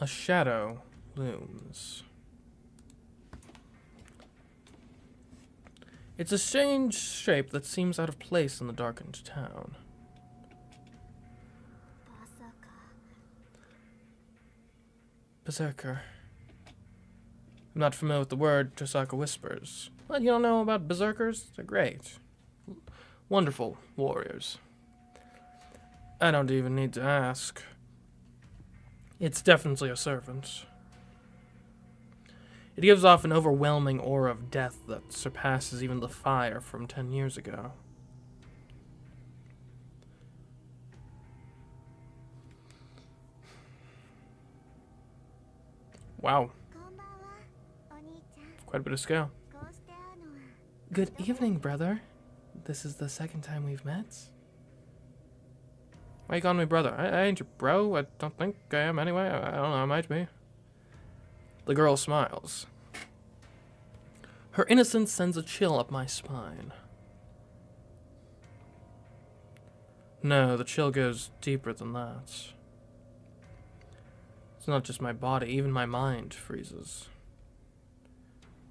A shadow looms. It's a strange shape that seems out of place in the darkened town. Berserker. I'm not familiar with the word Tosaka whispers. What, you don't know about berserkers? They're great. Wonderful warriors. I don't even need to ask. It's definitely a servant. It gives off an overwhelming aura of death that surpasses even the fire from 10 years ago. Wow. Quite a bit of scale. Good evening, brother. This is the second time we've met. Why you calling me brother? I ain't your bro. I don't think I am anyway. I don't know, I might be. The girl smiles. Her innocence sends a chill up my spine. No, the chill goes deeper than that. It's not just my body, even my mind freezes.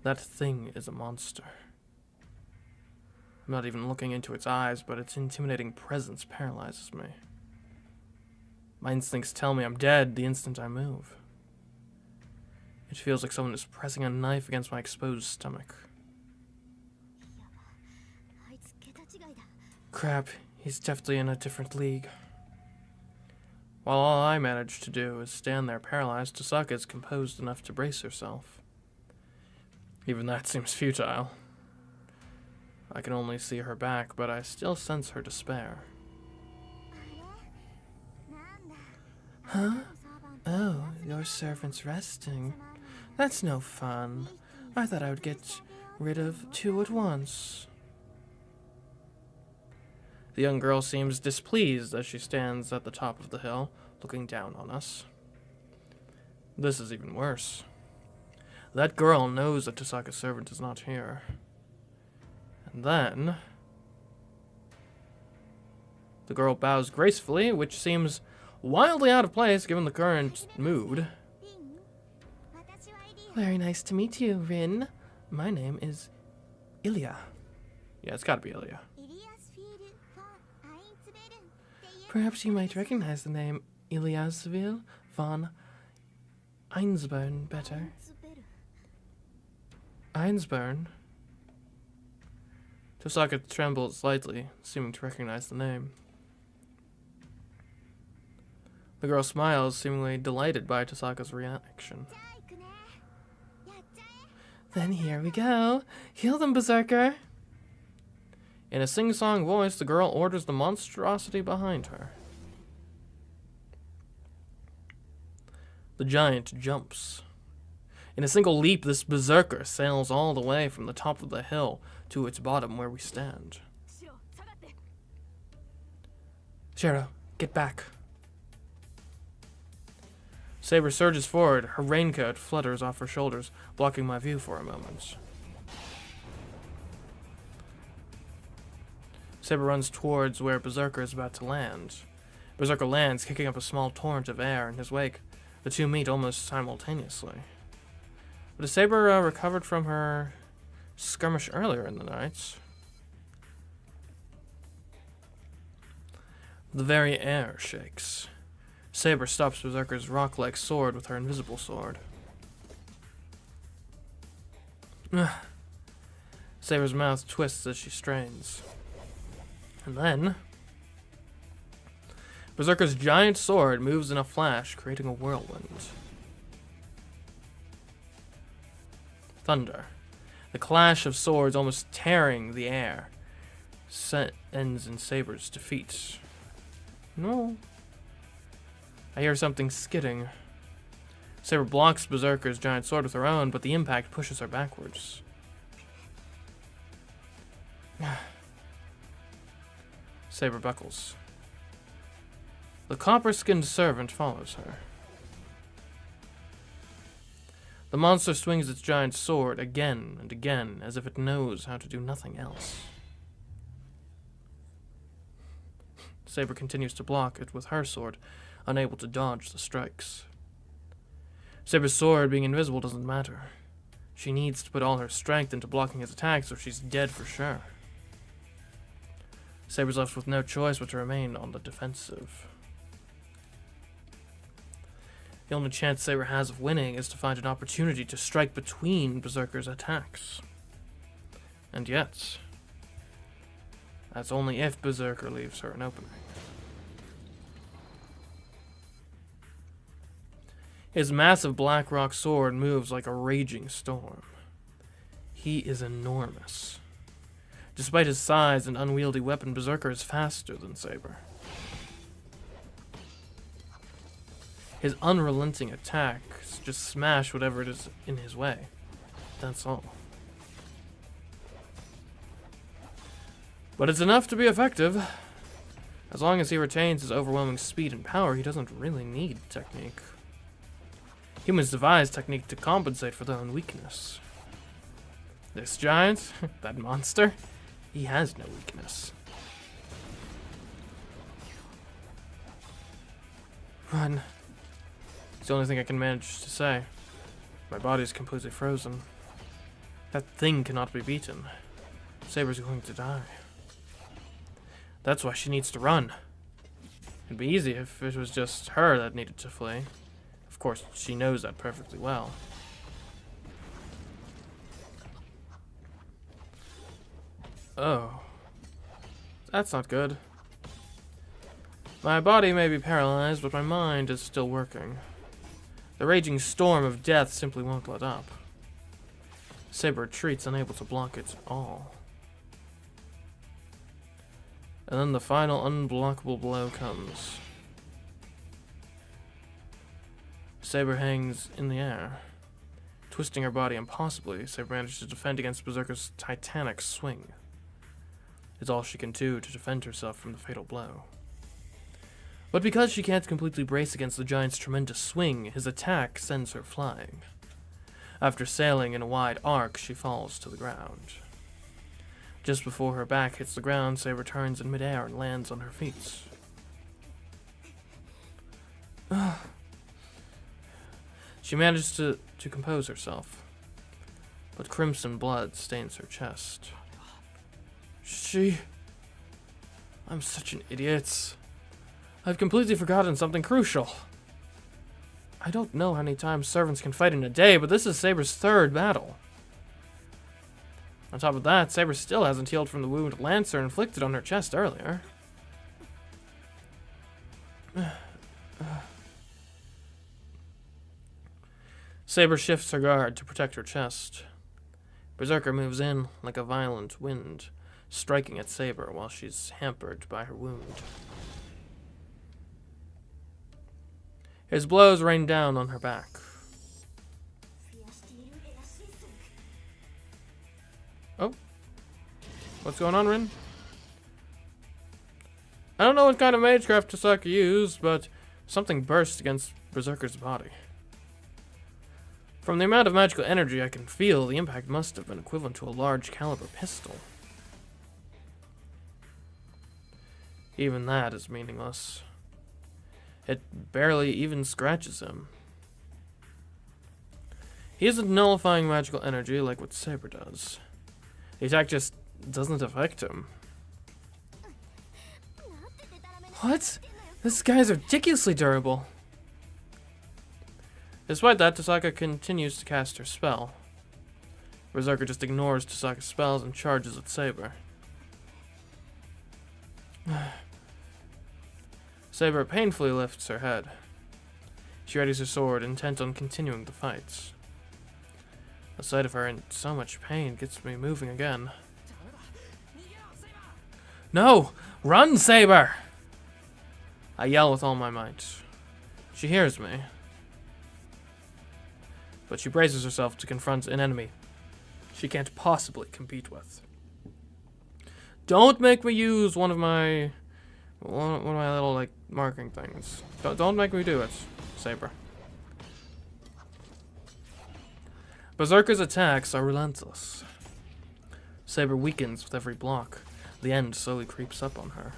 That thing is a monster. I'm not even looking into its eyes, but its intimidating presence paralyzes me. My instincts tell me I'm dead the instant I move. It feels like someone is pressing a knife against my exposed stomach. Crap, he's definitely in a different league. While all I manage to do is stand there paralyzed, Tosaka is composed enough to brace herself. Even that seems futile. I can only see her back, but I still sense her despair. Huh? Oh, your servant's resting. That's no fun. I thought I would get rid of two at once. The young girl seems displeased as she stands at the top of the hill, looking down on us. This is even worse. That girl knows that Tosaka's servant is not here. And then the girl bows gracefully, which seems wildly out of place given the current mood. Very nice to meet you, Rin. My name is Ilya. Yeah, it's gotta be Ilya. Perhaps you might recognize the name Ilyasville von Einsburn better. Einsburn? Tosaka trembled slightly, seeming to recognize the name. The girl smiles, seemingly delighted by Tosaka's reaction. Then here we go. Heal them, Berserker! In a sing-song voice, the girl orders the monstrosity behind her. The giant jumps. In a single leap, this berserker sails all the way from the top of the hill to its bottom where we stand. Shiro, get back. Saber surges forward. Her raincoat flutters off her shoulders, blocking my view for a moment. Saber runs towards where Berserker is about to land. Berserker lands, kicking up a small torrent of air in his wake. The two meet almost simultaneously. But has Saber recovered from her skirmish earlier in the night? The very air shakes. Saber stops Berserker's rock-like sword with her invisible sword. Saber's mouth twists as she strains. And then Berserker's giant sword moves in a flash, creating a whirlwind. Thunder. The clash of swords almost tearing the air ends in Saber's defeat. No. I hear something skidding. Saber blocks Berserker's giant sword with her own, but the impact pushes her backwards. Saber buckles. The copper-skinned servant follows her. The monster swings its giant sword again and again, as if it knows how to do nothing else. Saber continues to block it with her sword, unable to dodge the strikes. Saber's sword being invisible doesn't matter. She needs to put all her strength into blocking his attacks or she's dead for sure. Saber's left with no choice but to remain on the defensive. The only chance Saber has of winning is to find an opportunity to strike between Berserker's attacks. And yet, that's only if Berserker leaves her an opening. His massive black rock sword moves like a raging storm. He is enormous. Despite his size and unwieldy weapon, Berserker is faster than Saber. His unrelenting attacks just smash whatever it is in his way. That's all. But it's enough to be effective. As long as he retains his overwhelming speed and power, he doesn't really need technique. Humans devise technique to compensate for their own weakness. This giant, that monster, he has no weakness. Run. It's the only thing I can manage to say. My body is completely frozen. That thing cannot be beaten. Saber's going to die. That's why she needs to run. It'd be easy if it was just her that needed to flee. Of course, she knows that perfectly well. Oh. That's not good. My body may be paralyzed, but my mind is still working. The raging storm of death simply won't let up. Saber retreats, unable to block it all. And then the final unblockable blow comes. Saber hangs in the air. Twisting her body impossibly, Saber manages to defend against Berserker's titanic swing. It's all she can do to defend herself from the fatal blow. But because she can't completely brace against the giant's tremendous swing, his attack sends her flying. After sailing in a wide arc, she falls to the ground. Just before her back hits the ground, Saber turns in midair and lands on her feet. She manages to compose herself, but crimson blood stains her chest. I'm such an idiot. I've completely forgotten something crucial. I don't know how many times servants can fight in a day, but this is Saber's third battle. On top of that, Saber still hasn't healed from the wound Lancer inflicted on her chest earlier. Saber shifts her guard to protect her chest. Berserker moves in like a violent wind, striking at Saber while she's hampered by her wound. His blows rain down on her back. Oh. What's going on, Rin? I don't know what kind of magecraft Tasaka used, but something burst against Berserker's body. From the amount of magical energy I can feel, the impact must have been equivalent to a large caliber pistol. Even that is meaningless. It barely even scratches him. He isn't nullifying magical energy like what Saber does. The attack just doesn't affect him. What? This guy's ridiculously durable. Despite that, Tasaka continues to cast her spell. Berserker just ignores Tasaka's spells and charges at Saber. Saber painfully lifts her head. She readies her sword, intent on continuing the fight. The sight of her in so much pain gets me moving again. No! Run, Saber! I yell with all my might. She hears me. But she braces herself to confront an enemy she can't possibly compete with. Don't make me use one of my little, like, marking things. Don't make me do it, Saber. Berserker's attacks are relentless. Saber weakens with every block. The end slowly creeps up on her.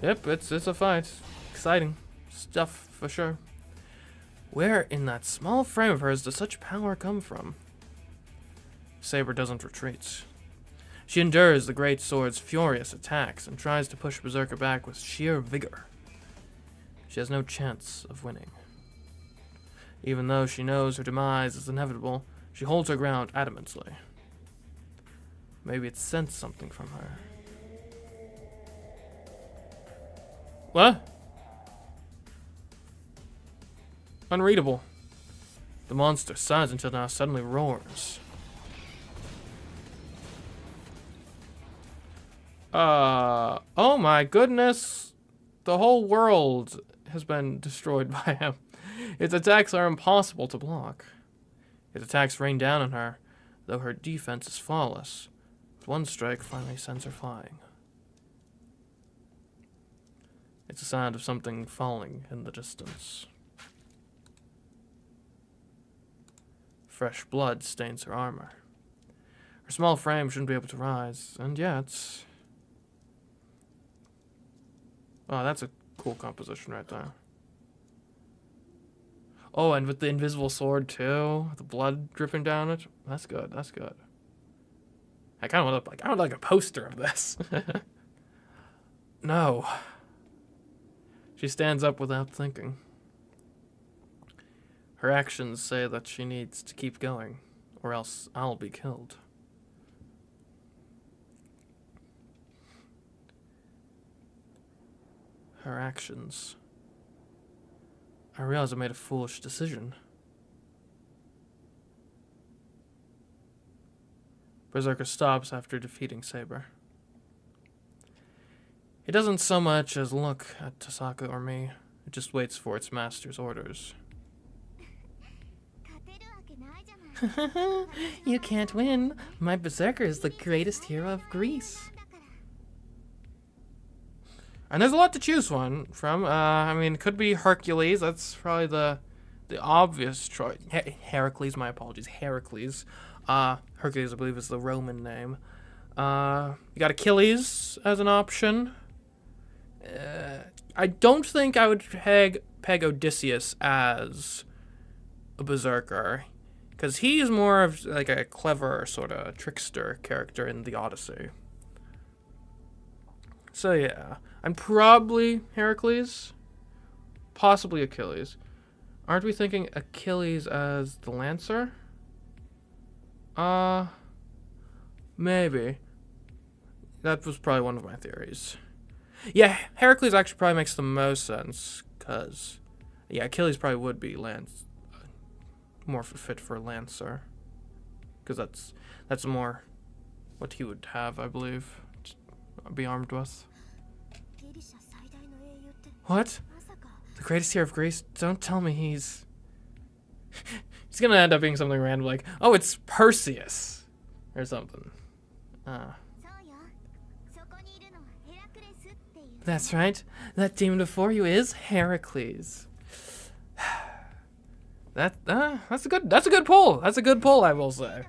Yep, it's a fight. Exciting stuff for sure. Where in that small frame of hers does such power come from? Saber doesn't retreat. She endures the great sword's furious attacks and tries to push Berserker back with sheer vigor. She has no chance of winning. Even though she knows her demise is inevitable, she holds her ground adamantly. Maybe it sensed something from her. What? Unreadable. The monster, silent until now, suddenly roars. Oh my goodness. The whole world has been destroyed by him. Its attacks are impossible to block. Its attacks rain down on her, though her defense is flawless. With one strike finally sends her flying. It's the sound of something falling in the distance. Fresh blood stains her armor. Her small frame shouldn't be able to rise, and yet... Oh, that's a cool composition right there. Oh, and with the invisible sword too, the blood dripping down it. That's good. That's good. I kind of want I would like a poster of this. No. She stands up without thinking. Her actions say that she needs to keep going, or else I'll be killed. Her actions. I realize I made a foolish decision. Berserker stops after defeating Saber. It doesn't so much as look at Tasaka or me. It just waits for its master's orders. You can't win. My Berserker is the greatest hero of Greece. And there's a lot to choose from. I mean, it could be Hercules. That's probably the obvious choice. Heracles, my apologies. Heracles. Hercules, I believe, is the Roman name. You got Achilles as an option. I don't think I would peg Odysseus as a Berserker, because he's more of like a clever sort of trickster character in the Odyssey. So yeah, I'm probably Heracles, possibly Achilles. Aren't we thinking Achilles as the Lancer? Maybe. That was probably one of my theories. Yeah, Heracles actually probably makes the most sense, because, yeah, Achilles probably would be more fit for Lancer, because that's more what he would have, I believe, to be armed with. What? The greatest hero of Greece? Don't tell me he's gonna end up being something random like, oh, it's Perseus, or something. That's right. That demon before you is Heracles. That's a good pull. That's a good pull, I will say.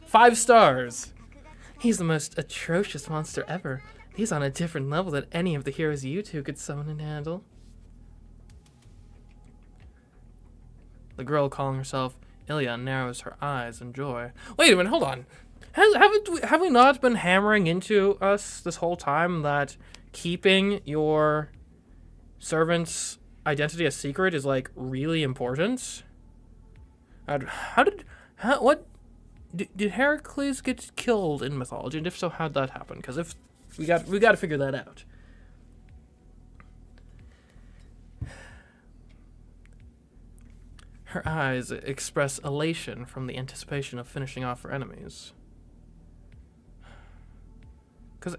5 stars. He's the most atrocious monster ever. He's on a different level than any of the heroes you two could summon and handle. The girl calling herself Ilya narrows her eyes in joy. Wait a minute, hold on. Have we not been hammering into us this whole time that keeping your servant's identity a secret is like really important? Did Heracles get killed in mythology, and if so, how'd that happen? Because if we got to figure that out. Her eyes express elation from the anticipation of finishing off her enemies. Because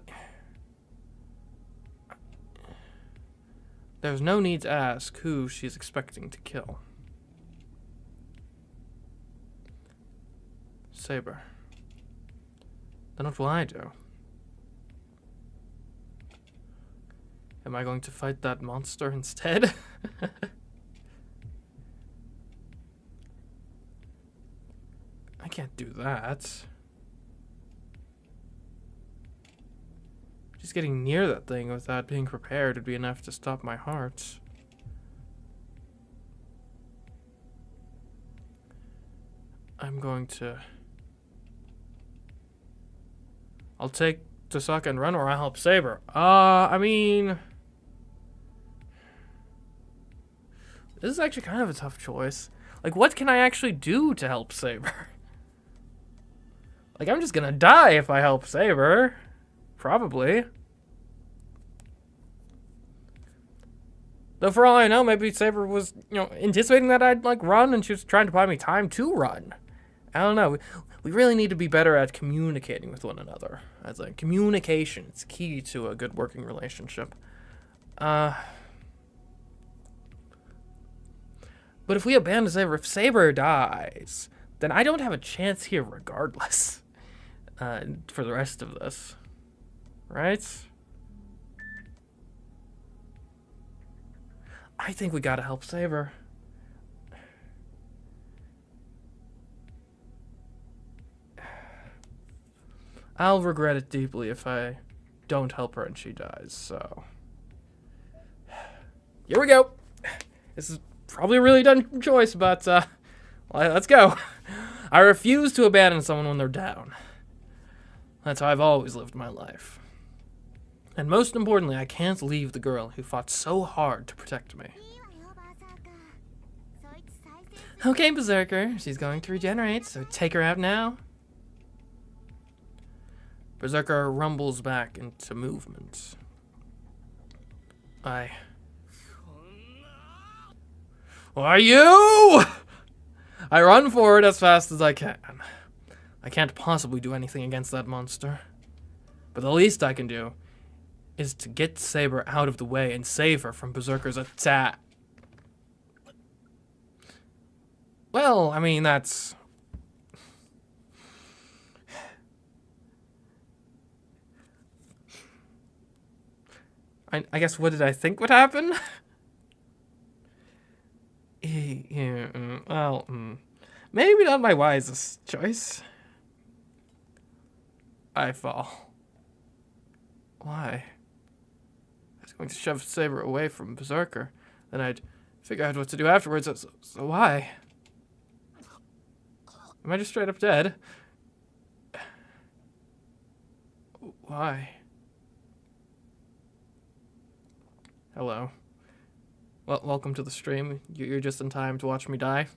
there's no need to ask who she's expecting to kill. Saber. Then what will I do? Am I going to fight that monster instead? I can't do that. Just getting near that thing without being prepared would be enough to stop my heart. I'm going to... I'll take Tosaka and run, or I'll help Saber. I mean... This is actually kind of a tough choice. Like, what can I actually do to help Saber? Like, I'm just gonna die if I help Saber. Probably. Though for all I know, maybe Saber was, you know, anticipating that I'd, like, run, and she was trying to buy me time to run. I don't know. We really need to be better at communicating with one another. As like, communication is key to a good working relationship. But if we abandon Saber, if Saber dies, then I don't have a chance here regardless. For the rest of this. Right? I think we gotta help Saber. I'll regret it deeply if I don't help her and she dies, so... Here we go! This is probably a really dumb choice, but, well, let's go. I refuse to abandon someone when they're down. That's how I've always lived my life. And most importantly, I can't leave the girl who fought so hard to protect me. Okay, Berserker, she's going to regenerate, so take her out now. Berserker rumbles back into movement. Who are you? I run forward as fast as I can. I can't possibly do anything against that monster. But the least I can do is to get Saber out of the way and save her from Berserker's attack. Well, I mean, that's... I guess, what did I think would happen? Well, maybe not my wisest choice. I fall. Why? I was going to shove Saber away from Berserker. Then I'd figure out what to do afterwards, so why? Am I just straight up dead? Why? Hello. Well, welcome to the stream. You're just in time to watch me die.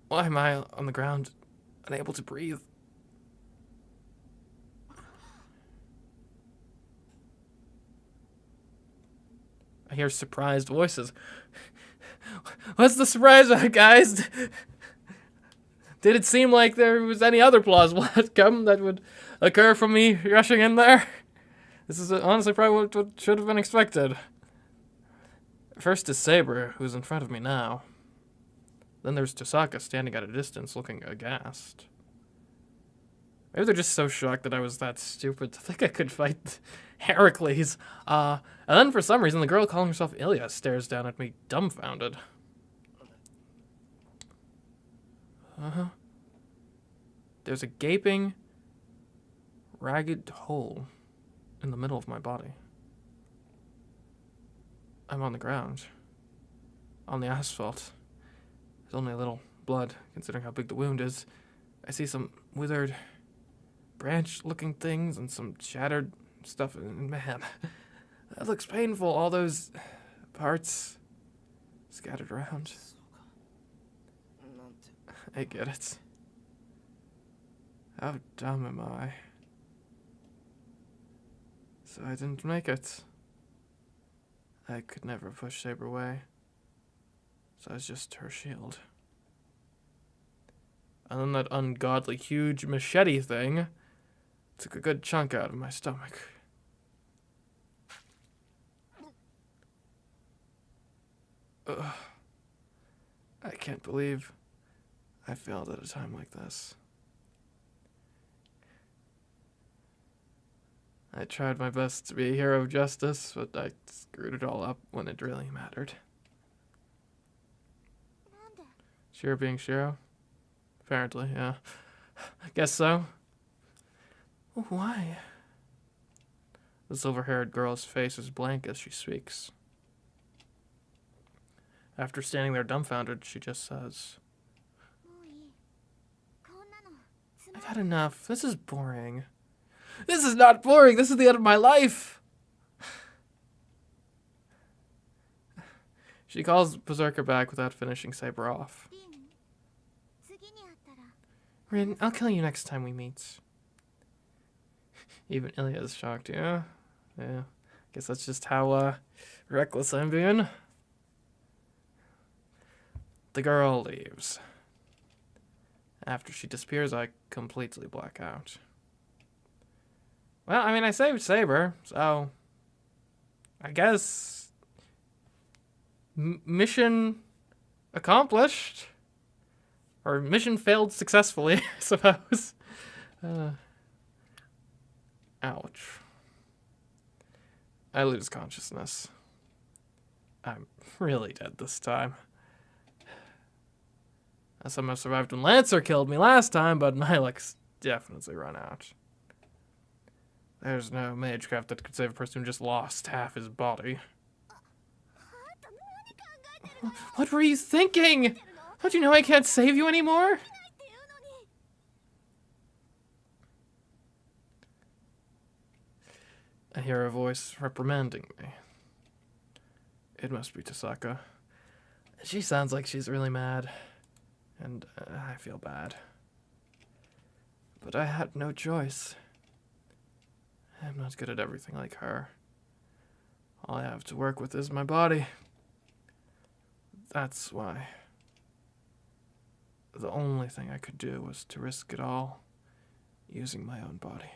Why am I on the ground, unable to breathe? I hear surprised voices. What's the surprise about, guys? Did it seem like there was any other plausible outcome that would occur from me rushing in there? This is honestly probably what should have been expected. First is Saber, who's in front of me now. Then there's Tosaka standing at a distance looking aghast. Maybe they're just so shocked that I was that stupid to think I could fight Heracles. And then for some reason the girl calling herself Ilya stares down at me dumbfounded. There's a gaping, ragged hole in the middle of my body. I'm on the ground. On the asphalt. There's only a little blood, considering how big the wound is. I see some withered, branch-looking things and some shattered stuff. And man, that looks painful. All those parts scattered around. I get it. How dumb am I? So I didn't make it. I could never push Saber away. So I was just her shield. And then that ungodly huge machete thing took a good chunk out of my stomach. Ugh. I can't believe I failed at a time like this. I tried my best to be a hero of justice, but I screwed it all up when it really mattered. Shiro being Shiro? Apparently, yeah. Guess so. Why? The silver-haired girl's face is blank as she speaks. After standing there dumbfounded, she just says, had enough. This is boring. This is not boring. This is the end of my life. She calls Berserker back without finishing Saber off. Rin, I'll kill you next time we meet. Even Ilya is shocked, yeah? Yeah. Guess that's just how reckless I'm being. The girl leaves. After she disappears, I completely black out. Well, I mean, I saved Saber, so I guess mission accomplished. Or mission failed successfully, I suppose. Ouch. I lose consciousness. I'm really dead this time. I somehow survived when Lancer killed me last time, but my luck's definitely run out. There's no CMeeCraft that could save a person who just lost half his body. What were you thinking? Don't you know I can't save you anymore? I hear a voice reprimanding me. It must be Tasaka. She sounds like she's really mad, and I feel bad. But I had no choice. I'm not good at everything like her. All I have to work with is my body. That's why. The only thing I could do was to risk it all, using my own body.